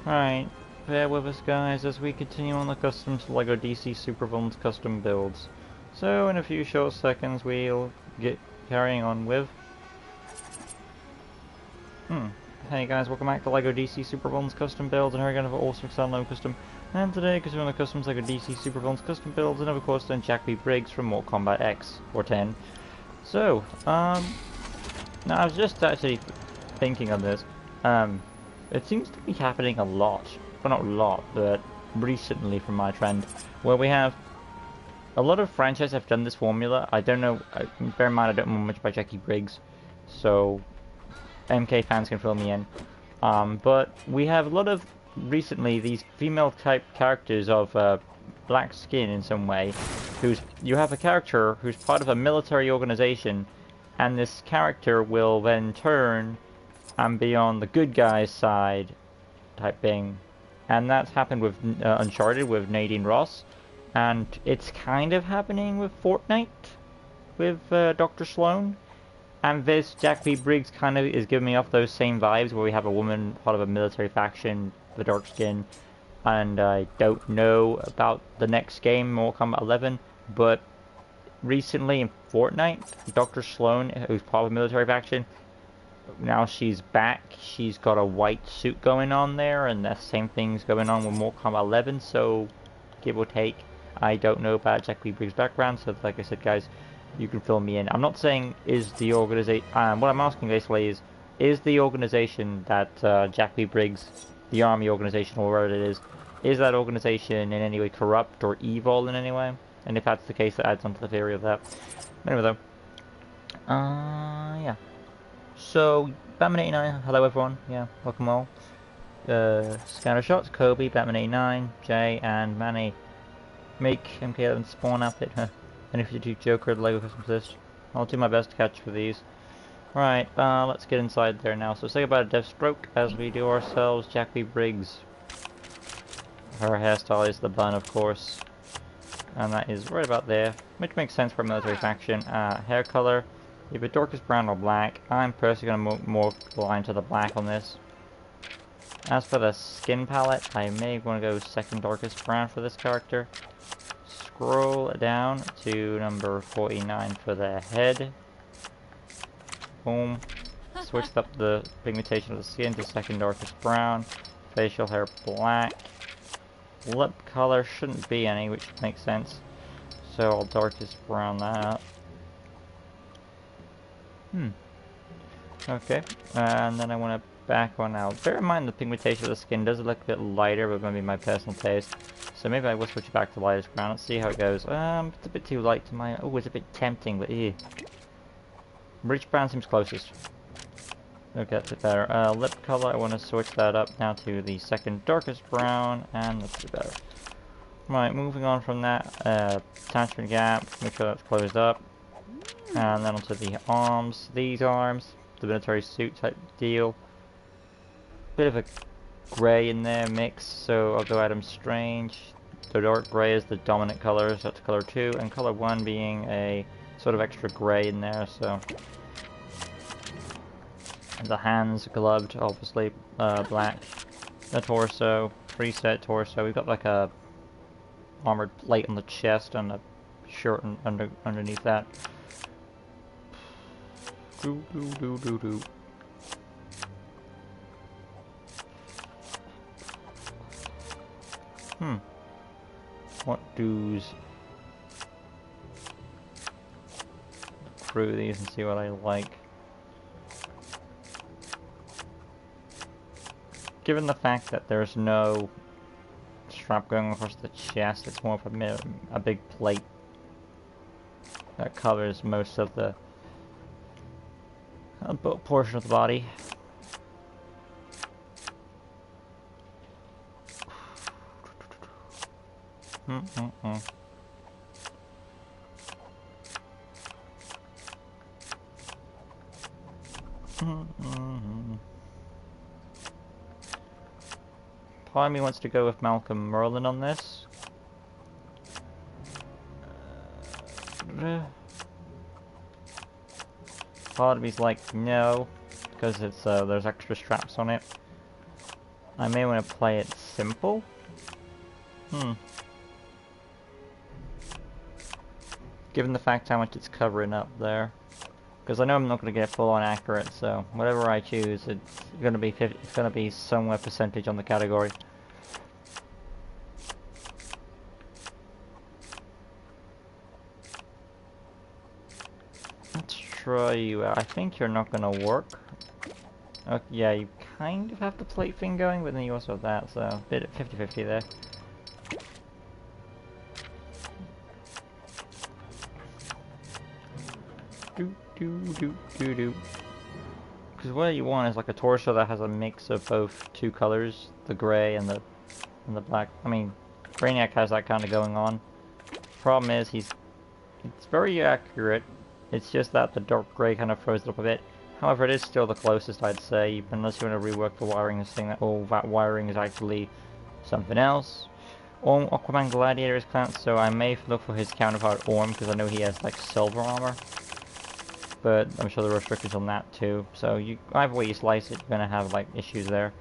Alright, bear with us guys as we continue on the customs LEGO DC Supervillains custom builds. So in a few short seconds we'll get carrying on with... Hey guys, welcome back to LEGO DC Supervillains custom builds, and here again for all 6 unknown custom. And today, because we're on the customs LEGO DC Supervillains custom builds, and of course then Jacqui Briggs from Mortal Kombat X, or 10. So, now I was just actually thinking on this. It seems to be happening a lot. Well, not a lot, but recently from my trend, where we have a lot of franchises have done this formula. I don't know, bear in mind I don't know much about Jacqui Briggs, so MK fans can fill me in. But we have a lot of, recently, these female type characters of black skin in some way, you have a character who's part of a military organization, and this character will then turn and be on the good guys side type thing. And that's happened with Uncharted with Nadine Ross, and it's kind of happening with Fortnite with Dr. Sloan. And this Jacqui Briggs kind of is giving me off those same vibes, where we have a woman part of a military faction with dark skin. And I don't know about the next game, Mortal Kombat 11, but recently in Fortnite, Dr. Sloan, who's part of a military faction, now she's back. She's got a white suit going on there, and the same thing's going on with Mortal Kombat 11, so give or take. I don't know about Jacqui Briggs' background, so like I said guys, you can fill me in. I'm not saying is the organization, what I'm asking basically is the organization that Jacqui Briggs, the army organization or whatever it is that organization in any way corrupt or evil in any way? And if that's the case, that adds on to the theory of that. Anyway though, yeah. So, Batman89, hello everyone, yeah, welcome all. Scatter Shots, Kobe, Batman89, Jay, and Manny. Make MK11 spawn outfit, huh? And if you do Joker, the LEGO Custom Assist, I'll do my best to catch for these. Alright, let's get inside there now. So say goodbye to Deathstroke as we do ourselves Jacqui Briggs. Her hairstyle is the bun, of course. And that is right about there, which makes sense for a military faction. Hair color, either darkest brown or black. I'm personally going to more align to the black on this. As for the skin palette, I may want to go second darkest brown for this character. Scroll down to number 49 for the head. Boom. Switched up the pigmentation of the skin to second darkest brown. Facial hair black. Lip color shouldn't be any, which makes sense. So I'll darkest brown that up. Okay, and then I want to back one out. Bear in mind the pigmentation of the skin does look a bit lighter, but maybe my personal taste. So maybe I will switch it back to lightest brown. Let's see how it goes. It's a bit too light to my... Oh, it's a bit tempting, but eh. Rich brown seems closest. Okay, that's a bit better. Lip color, I want to switch that up now to the second darkest brown, and that's a bit better. Right, moving on from that, attachment gap, make sure that's closed up. And then onto the arms. These arms, the military suit type deal. Bit of a grey in there mix, so I'll go Adam Strange. The dark grey is the dominant color, so that's color 2, and color 1 being a sort of extra grey in there, so. And the hands gloved, obviously, black. The torso, preset torso. We've got like a armored plate on the chest and a shirt underneath that. What do's? Through these and see what I like. Given the fact that there's no strap going across the chest, it's more of a big plate that covers most of the portion of the body. Part of me wants to go with Malcolm Merlin on this. Part of me's like, no, because it's there's extra straps on it. I may want to play it simple. Given the fact how much it's covering up there. Because I know I'm not going to get full on accurate, so whatever I choose, it's going to be 50, it's going to be somewhere percentage on the category. Let's try you out. I think you're not going to work. Okay, yeah, you kind of have the plate thing going, but then you also have that, so a bit 50-50 there. Because what you want is like a torso that has a mix of both two colors, the gray and the black. I mean, Brainiac has that kind of going on. Problem is it's very accurate. It's just that the dark gray kind of throws it up a bit. However, it is still the closest, I'd say, unless you want to rework the wiring, this thing that all that wiring is actually something else. Aquaman Gladiator is clamped, so I may look for his counterpart Orm, because I know he has like silver armor. But I'm sure there are restrictions on that too. So either way you slice it, you're gonna have like issues there.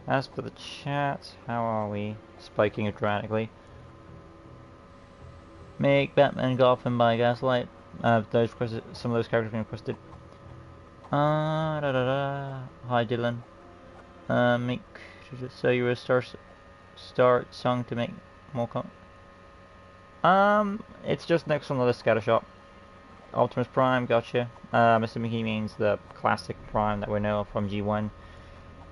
As for the chat, how are we? Spiking it dramatically. Make Batman Gotham by Gaslight. Those requested, some of those characters have been requested. Hi Dylan. Make so you will start song to make more it's just next on the list, Scattershot. Optimus Prime, gotcha. I'm assuming he means the classic Prime that we know of from G1.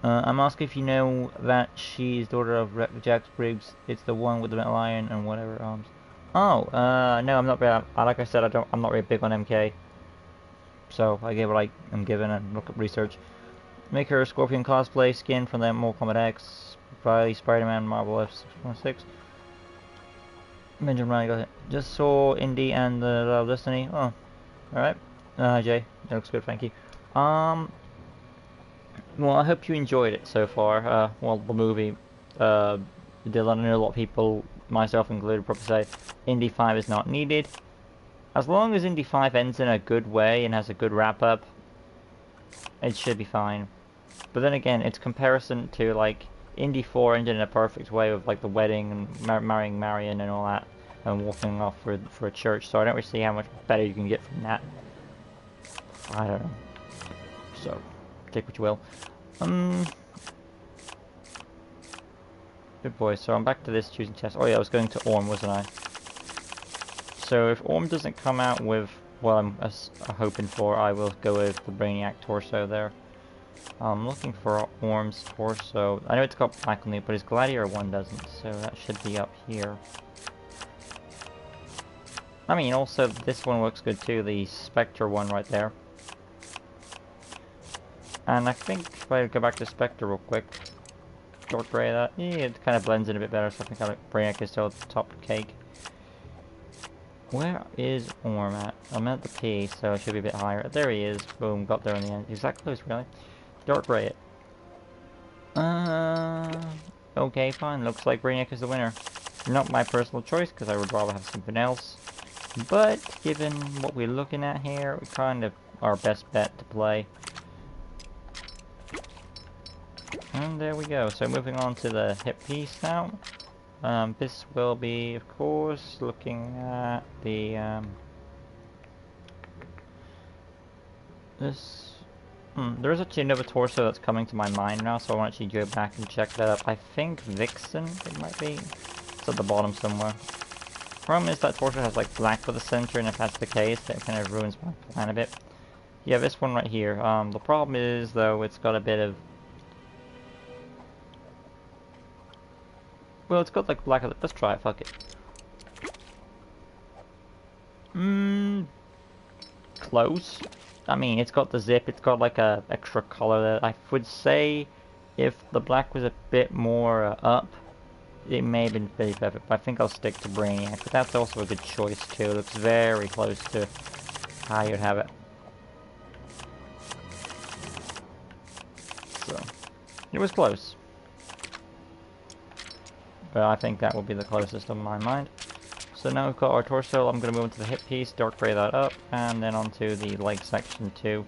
I'm asking if you know that she's daughter of Jax Briggs. It's the one with the metal iron and whatever arms. Oh, no, I'm not very, like I said, I'm not very big on MK. So I give what I'm given and look at research. Make her a Scorpion cosplay skin from the Mortal Kombat X. Probably Spider-Man Marvel F616. Benjamin Ryan got it. Just saw Indy and the Love of Destiny. Oh, alright. Jay, that looks good, thank you. Well, I hope you enjoyed it so far. Well, the movie. Dylan, I know a lot of people, myself included, probably say Indy 5 is not needed. As long as Indy 5 ends in a good way and has a good wrap-up, it should be fine. But then again, it's comparison to, like, Indy 4 ended in a perfect way with, like, the wedding and marrying Marion and all that, and walking off for a church, so I don't really see how much better you can get from that. I don't know. So, take what you will. Good boy, so I'm back to this choosing test. Oh yeah, I was going to Orm, wasn't I? So if Orm doesn't come out with what I'm hoping for, I will go with the Brainiac torso there. I'm looking for Orm's torso. I know it's got black on it, but his Gladiator one doesn't, so that should be up here. I mean, also, this one looks good too, the Spectre one right there. And I think if I go back to Spectre real quick, dark gray that, yeah, it kind of blends in a bit better, so I think Brainiac is still at the top of the cake. Where is Orm at? I'm at the P, so it should be a bit higher. There he is. Boom, got there in the end. He's that close, really. Dark gray it. Okay, fine. Looks like Brainiac is the winner. Not my personal choice, because I would rather have something else. But, given what we're looking at here, we kind of our best bet to play. And there we go. So moving on to the hip piece now. This will be, of course, looking at the, this, there is actually another torso that's coming to my mind now, so I want to actually go back and check that up. I think Vixen, it might be. It's at the bottom somewhere. Problem is that torso has, like, black for the center, and if that's the case, that kind of ruins my plan a bit. Yeah, this one right here. The problem is, though, it's got a bit of... Well, it's got like black. Let's try it. Fuck it. Close. I mean, it's got the zip. It's got like a extra color there. I would say, if the black was a bit more up, it may have been very perfect. But I think I'll stick to Brainiac. But that's also a good choice too. It looks very close to how you'd have it. So, it was close. But I think that will be the closest on my mind. So now we've got our torso. I'm going to move into the hip piece, dark gray that up, and then onto the leg section too.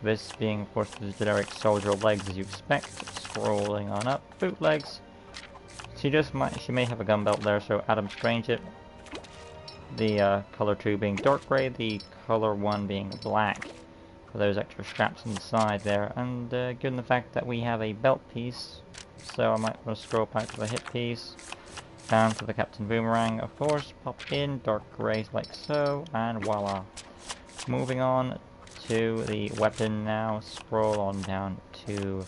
This being, of course, the generic soldier legs as you expect. Scrolling on up, bootlegs. She may have a gun belt there, so Adam Strange it. The color 2 being dark grey, the color 1 being black. For those extra straps on the side there. And given the fact that we have a belt piece, so I might want to scroll back to the hip piece. Down to the Captain Boomerang, of course. Pop in, dark grey like so, and voila. Moving on to the weapon now. Scroll on down to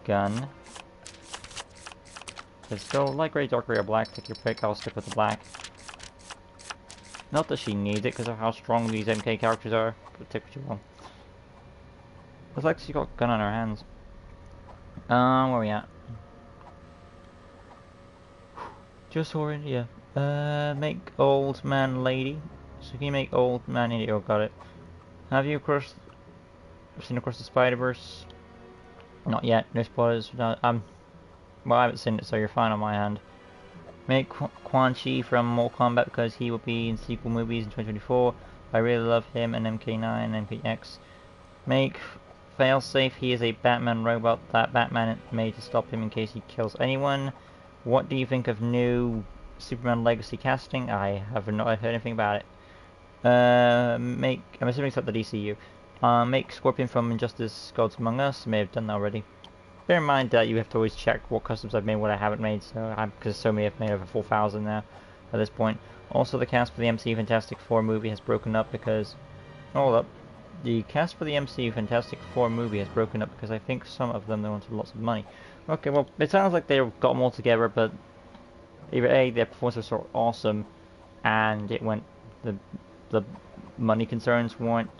gun. There's still light grey, dark grey, or black. Take your pick. I'll stick with the black. Not that she needs it because of how strong these MK characters are, but take what you want. Looks like she got a gun on her hands. Where are we at? Just horrid, yeah. Make old man lady. So can you make old man idiot? Oh, got it. Have you seen Across the Spider-Verse? Not yet. No spoilers. No, well, I haven't seen it, so you're fine on my hand. Make Quan Chi from Mortal Kombat because he will be in sequel movies in 2024. I really love him and MK9, MKX. Make Failsafe. He is a Batman robot that Batman made to stop him in case he kills anyone. What do you think of new Superman Legacy casting? I have not heard anything about it. I'm assuming it's at the DCU. Make Scorpion from Injustice Gods Among Us. I may have done that already. Bear in mind that you have to always check what customs I've made, what I haven't made, because so many have made over 4,000 now at this point. Also, the cast for the MCU Fantastic Four movie has broken up because... Hold up. The cast for the MCU Fantastic Four movie has broken up because I think some of them they wanted lots of money. Okay, well, it sounds like they got them all together, but either A, their performance was sort of awesome, and it went... The money concerns weren't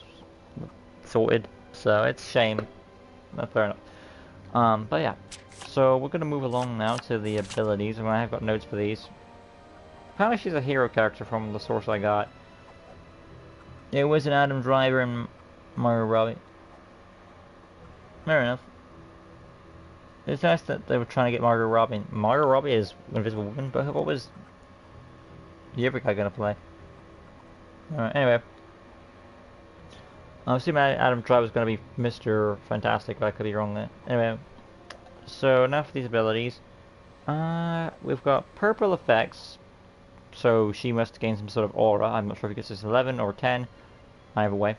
sorted, so it's a shame. Fair enough. But yeah, so we're going to move along now to the abilities, and I have got notes for these. Apparently she's a hero character from the source I got. It was an Adam Driver and Margot Robbie. Fair enough. It's nice that they were trying to get Margot Robbie. Margot Robbie is Invisible Woman, but what was the other guy going to play? Alright, anyway. I'm assuming Adam Driver is going to be Mr. Fantastic, but I could be wrong there. Anyway, so now for these abilities. We've got purple effects, so she must gain some sort of aura. I'm not sure if it gets this 11 or 10, either way.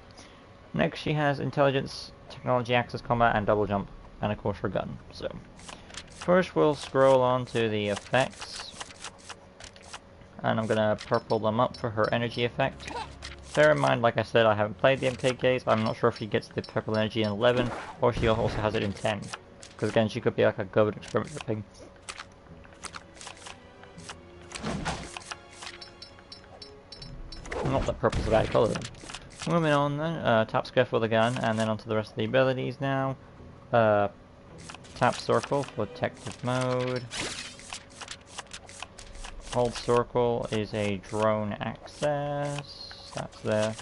Next she has intelligence, technology, access, combat, and double jump, and of course her gun. So, first we'll scroll on to the effects, and I'm going to purple them up for her energy effect. Bear in mind, like I said, I haven't played the MKKs. I'm not sure if she gets the purple energy in 11, or she also has it in 10. Because again, she could be like a government experiment thing. Not that purple's a bad colour then. Moving on then, tap square for the gun, and then onto the rest of the abilities now. Tap circle for detective mode. Hold circle is a drone access. That's there.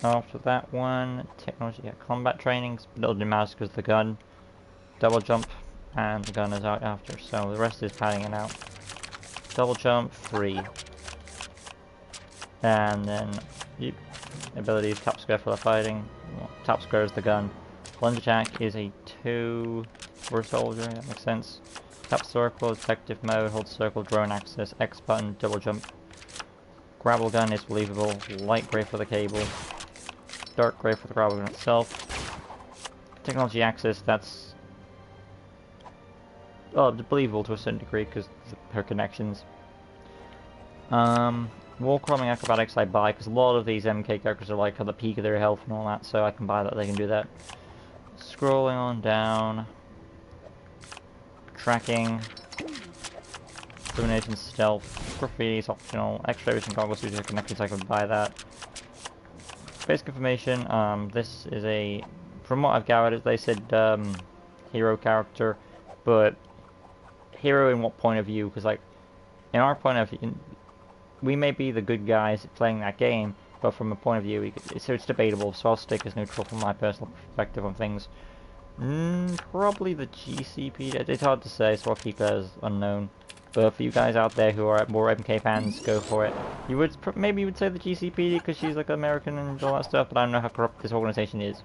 After that one, technology, combat trainings, but it'll matter because the gun, double jump, and the gun is out after, so the rest is padding it out. Double jump, free. And then, abilities, tap square for the fighting, tap square is the gun. Lunge attack is a 2 for a soldier, that makes sense. Tap circle, detective mode, hold circle, drone access, X button, double jump. Grapple gun is believable, light grey for the cable, dark grey for the grapple gun itself. Technology access, that's believable to a certain degree because her connections. Wall crawling acrobatics I buy because a lot of these MK characters are like at the peak of their health and all that, so I can buy that, they can do that. Scrolling on down. Tracking. Illumination, stealth, graffiti is optional, X-ray vision goggles usually connected so I can buy that. Basic information, this is a, from what I've gathered, they said hero character, but hero in what point of view? Because like, in our point of view, we may be the good guys playing that game, but from a point of view, so it's debatable, so I'll stick as neutral from my personal perspective on things. Probably the GCP. It's hard to say, so I'll keep it as unknown. But for you guys out there who are more MK fans, go for it. You would maybe you would say the GCPD because she's like American and all that stuff, but I don't know how corrupt this organization is.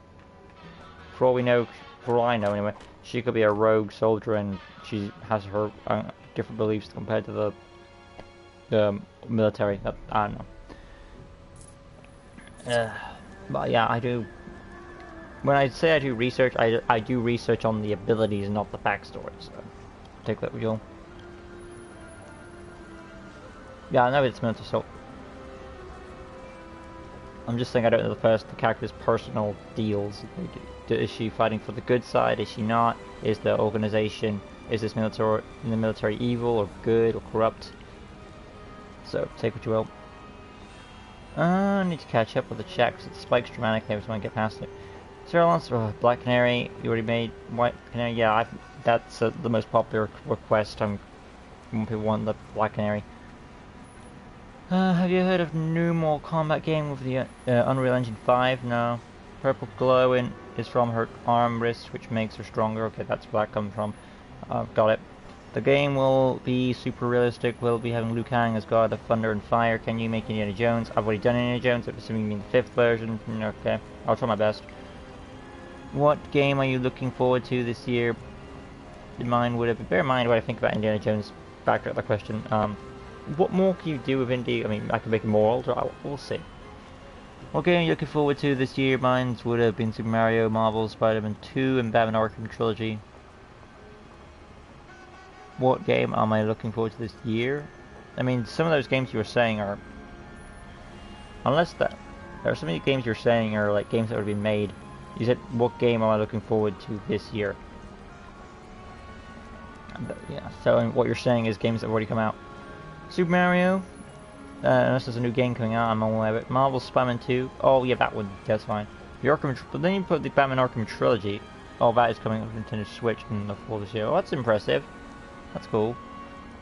For all we know, for all I know anyway, she could be a rogue soldier and she has her different beliefs compared to the military. I don't know. But yeah, I do. When I say I do research, I do research on the abilities, not the backstory. So take that with you. Yeah, I know it's meant to so. I'm just saying I don't know the character's personal deals. Is she fighting for the good side? Is she not? Is the organization, is this military evil or good or corrupt? So take what you will. I need to catch up with the chat because it spikes dramatically every time I get past it. Zero answer. Black Canary, you already made. White Canary, yeah, that's the most popular request. People want the Black Canary. Have you heard of new more combat game with the Unreal Engine 5? No. Purple glow is from her arm wrist, which makes her stronger. Okay, that's where that comes from. Got it. The game will be super realistic. We'll be having Liu Kang as God of Thunder and Fire. Can you make Indiana Jones? I've already done Indiana Jones. I'm assuming you mean the 5th version. Okay, I'll try my best. What game are you looking forward to this year? Mine would have. Bear in mind what I think about Indiana Jones. Back to the question. What more can you do with indie? I mean, I can make it more older. We'll see. What game are you looking forward to this year? Mine would have been Super Mario, Marvel, Spider-Man 2, and Batman Arkham Trilogy. What game am I looking forward to this year? I mean, some of those games you were saying are... Unless that... There are some of the games you're saying are like games that would be made. You said, what game am I looking forward to this year? But, yeah, so what you're saying is games that have already come out. Super Mario, unless there's a new game coming out, I'm aware of it. Marvel Spider-Man 2, oh yeah, that one, that's fine. The Arkham, but then you put the Batman Arkham Trilogy, oh that is coming up on Nintendo Switch in the fall this year. Oh, that's impressive. That's cool.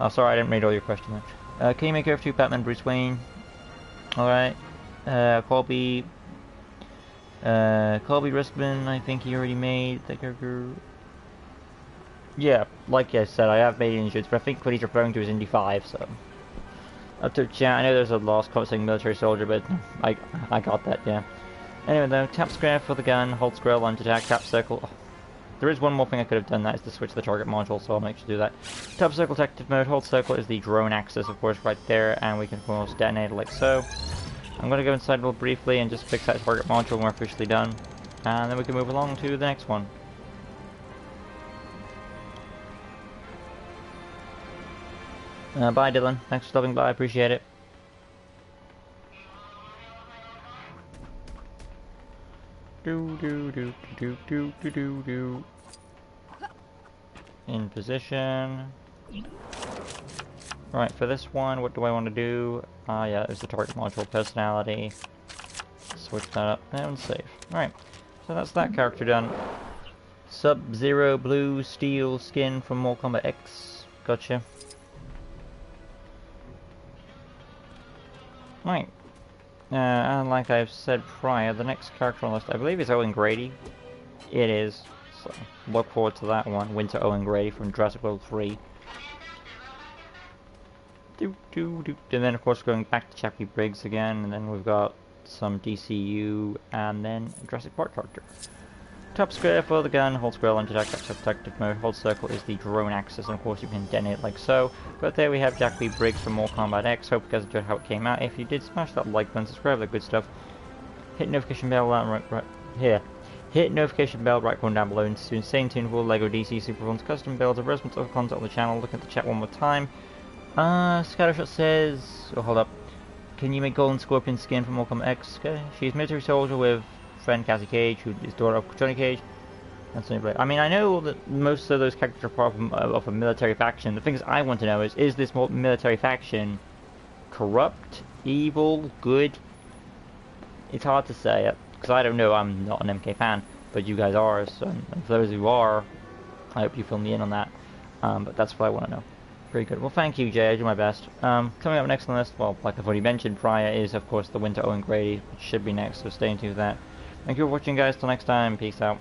Oh, sorry, I didn't read all your questions. Can you make Earth 2 Batman Bruce Wayne? Alright. Colby Riskman, I think he already made the character. Yeah, like I said, I have made Indiana Jones, but I think what he's referring to is Indy 5, so. Up to chat, I know there's a lost comment saying military soldier, but I got that, yeah. Anyway though, tap square for the gun, hold square launch attack, tap circle. Oh, there is one more thing I could have done, that is to switch the target module, so I'll make sure to do that. Tap circle tactic mode, hold circle is the drone axis, of course, right there, and we can of course detonate it like so. I'm going to go inside real briefly and just fix that target module when we're officially done. And then we can move along to the next one. Bye Dylan, thanks for stopping by, I appreciate it. Do. In position. Right, for this one, what do I want to do? Yeah, there's the target module personality. Switch that up and save. Alright, so that's that character done. Sub-Zero blue steel skin from Mortal Kombat X. Gotcha. Right. And like I've said prior, the next character on the list, I believe is Owen Grady. It is. So, look forward to that one. Winter Owen Grady from Jurassic World 3. And then of course going back to Jacqui Briggs again, and then we've got some DCU, and then Jurassic Park character. Top square for the gun, hold square launch attack, that's protective mode, hold circle is the drone axis, and of course you can detonate like so. But there we have Jacqui Briggs from Mortal Kombat X. Hope you guys enjoyed how it came out. If you did, smash that like button, subscribe, that good stuff. Hit notification bell right here. Hit notification bell right corner down below, and soon stay tuned for LEGO DC Super Ones custom builds, arrangements of content on the channel. Look at the chat one more time. Scattershot says, oh hold up, can you make Golden Scorpion skin from Mortal Kombat X? Okay. She's military soldier with friend Cassie Cage, who is daughter of Johnny Cage. That's I mean, I know that most of those characters are part of a military faction. The things I want to know is this military faction corrupt, evil, good? It's hard to say, because I don't know, I'm not an MK fan, but you guys are, so and for those who are, I hope you fill me in on that. But that's what I want to know. Very good. Well, thank you, Jay. I do my best. Coming up next on the list, well, like I've already mentioned prior, is of course the Winter Owen Grady, which should be next, so stay tuned to that. Thank you for watching, guys. Till next time. Peace out.